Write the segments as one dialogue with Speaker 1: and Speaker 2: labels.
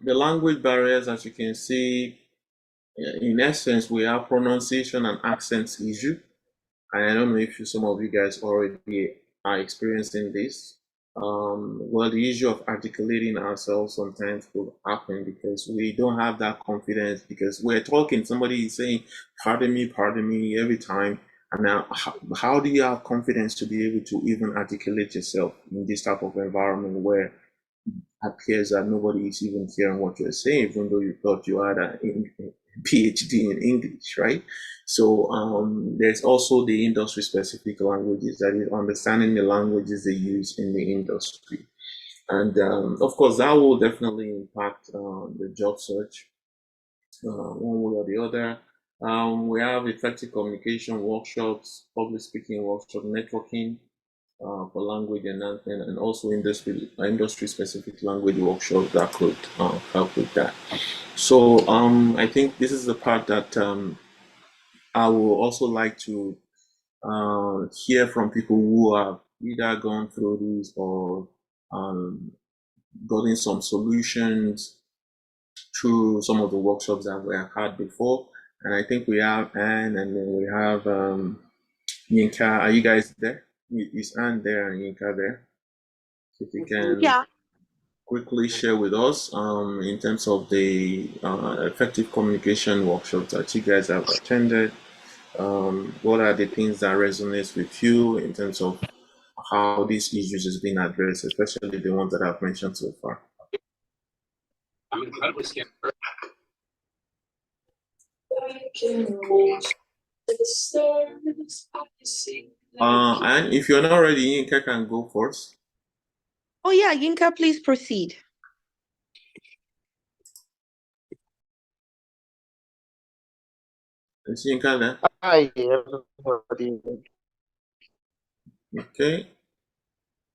Speaker 1: the language barriers, as you can see, in essence, we have pronunciation and accent issue. And I don't know if some of you guys already are experiencing this. Well, the issue of articulating ourselves sometimes will happen because we don't have that confidence because we're talking, somebody is saying, pardon me, every time. And now, how do you have confidence to be able to even articulate yourself in this type of environment where it appears that nobody is even hearing what you're saying, even though you thought you had a PhD in English, right? So there's also the industry-specific languages, that is understanding the languages they use in the industry. And of course, that will definitely impact the job search one way or the other. We have effective communication workshops, public speaking workshop, networking for language enhancement, and also industry-specific language workshops that could help with that. So I think this is the part that I would also like to hear from people who have either gone through this or gotten some solutions through some of the workshops that we have had before. And I think we have Anne, and then we have Yinka. Are you guys there? Is Anne there and Yinka there? If you can quickly share with us in terms of the effective communication workshops that you guys have attended. What are the things that resonates with you in terms of how these issues is being addressed, especially the ones that I've mentioned so far? I'm incredibly scared. And if you're not ready, Yinka can go first.
Speaker 2: Oh yeah, Yinka, please proceed.
Speaker 1: Is Yinka there?
Speaker 3: Hi, everybody.
Speaker 1: Okay.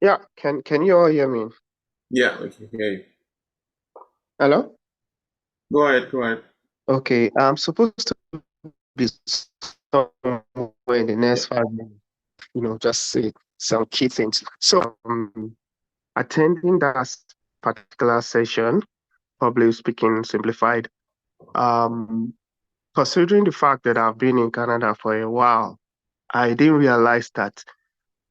Speaker 3: Yeah, can you all hear me?
Speaker 1: Yeah, we can hear you.
Speaker 3: Hello?
Speaker 1: Go ahead.
Speaker 3: Okay, I'm supposed to be somewhere in the next 5 minutes, just say some key things. So, attending that particular session, public speaking simplified, considering the fact that I've been in Canada for a while, I didn't realize that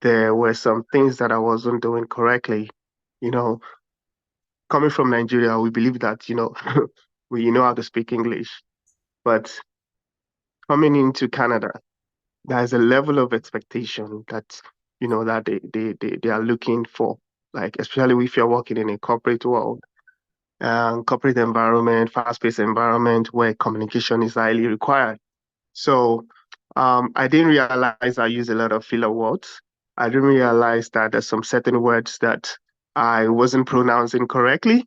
Speaker 3: there were some things that I wasn't doing correctly. Coming from Nigeria, we believe that, we know how to speak English. But coming into Canada, there's a level of expectation that, that they are looking for, like, especially if you're working in a corporate world, corporate environment, fast-paced environment where communication is highly required. So I didn't realize I use a lot of filler words. I didn't realize that there's some certain words that I wasn't pronouncing correctly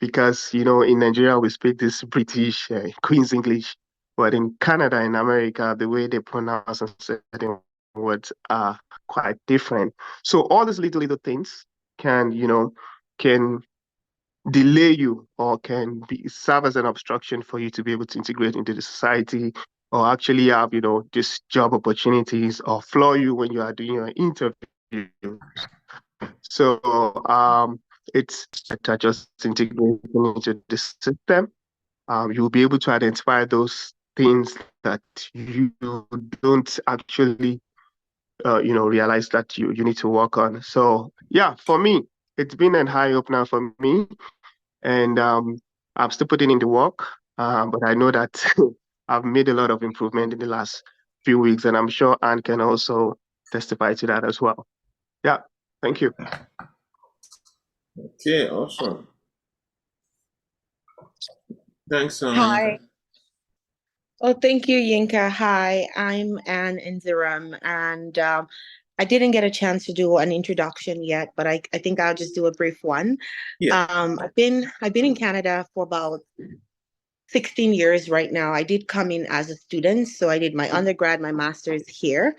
Speaker 3: because, in Nigeria, we speak this British Queen's English, but in Canada, in America, the way they pronounce certain words are quite different. So all these little things can delay you or can serve as an obstruction for you to be able to integrate into the society or actually have, just job opportunities or floor you when you are doing your interview. So it's just integrating into the system. You'll be able to identify those things that you don't actually, realize that you need to work on. So yeah, for me, it's been an eye opener for me, and I'm still putting in the work. But I know that I've made a lot of improvement in the last few weeks, and I'm sure Anne can also testify to that as well. Yeah, thank you.
Speaker 1: Okay, awesome. Thanks,
Speaker 2: Hi. Oh, thank you, Yinka. Hi, I'm Anne Inziram, and I didn't get a chance to do an introduction yet, but I think I'll just do a brief one.
Speaker 1: Yeah.
Speaker 2: I've been in Canada for about 16 years right now. I did come in as a student, so I did my undergrad, my master's here.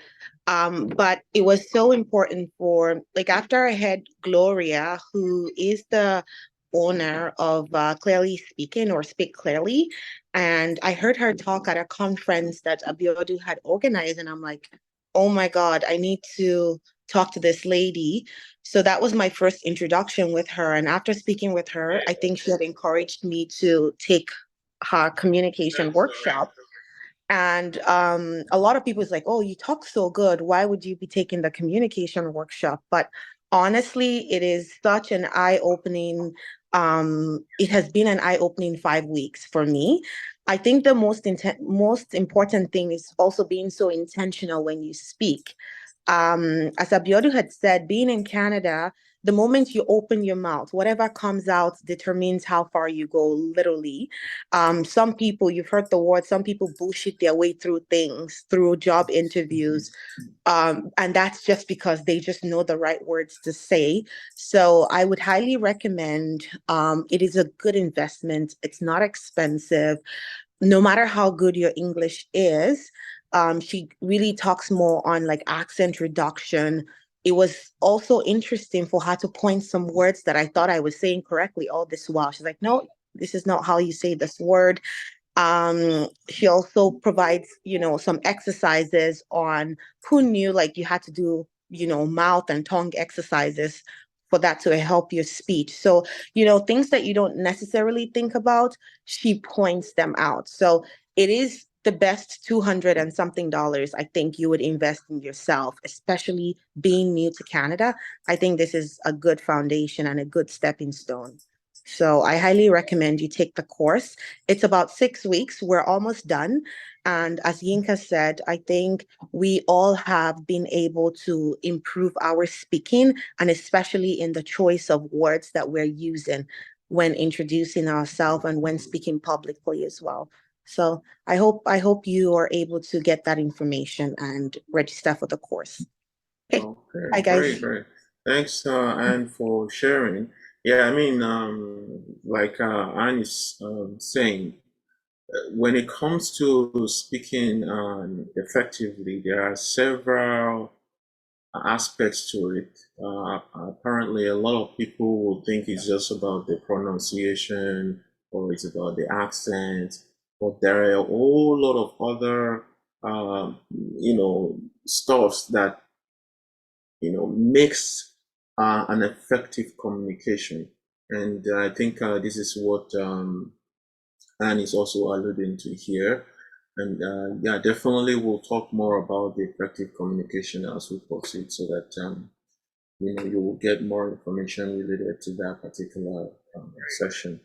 Speaker 2: But it was so important for, like, after I had Gloria, who is the owner of Clearly Speaking or Speak Clearly, and I heard her talk at a conference that Abiodun had organized, and I'm like, oh my God, I need to talk to this lady. So that was my first introduction with her. And after speaking with her, I think she had encouraged me to take her communication workshop. And a lot of people is like, oh, you talk so good. Why would you be taking the communication workshop? But honestly, it is such an eye-opening, it has been an eye-opening 5 weeks for me. I think the most important thing is also being so intentional when you speak. As Abiodun had said, being in Canada, the moment you open your mouth, whatever comes out determines how far you go, literally. Some people, you've heard the word, some people bullshit their way through things, through job interviews. And that's just because they just know the right words to say. So I would highly recommend, it is a good investment. It's not expensive. No matter how good your English is, she really talks more on like accent reduction. It was also interesting for her to point some words that I thought I was saying correctly all this while. She's like, no, this is not how you say this word. She also provides, some exercises on who knew, like you had to do, mouth and tongue exercises for that to help your speech. So, things that you don't necessarily think about, she points them out. So it is the best 200 and something dollars I think you would invest in yourself, especially being new to Canada. I think this is a good foundation and a good stepping stone. So I highly recommend you take the course. It's about 6 weeks. We're almost done. And as Yinka said, I think we all have been able to improve our speaking, and especially in the choice of words that we're using when introducing ourselves and when speaking publicly as well. So I hope you are able to get that information and register for the course. Okay. Bye,
Speaker 1: Okay, great,
Speaker 2: guys.
Speaker 1: great. Thanks, Anne, for sharing. Yeah, I mean, like Anne is saying, when it comes to speaking effectively, there are several aspects to it. Apparently, a lot of people will think it's just about the pronunciation or it's about the accent, but there are a whole lot of other, stuffs that makes an effective communication. And I think this is what Anne is also alluding to here. And yeah, definitely we'll talk more about the effective communication as we proceed so that you will get more information related to that particular session.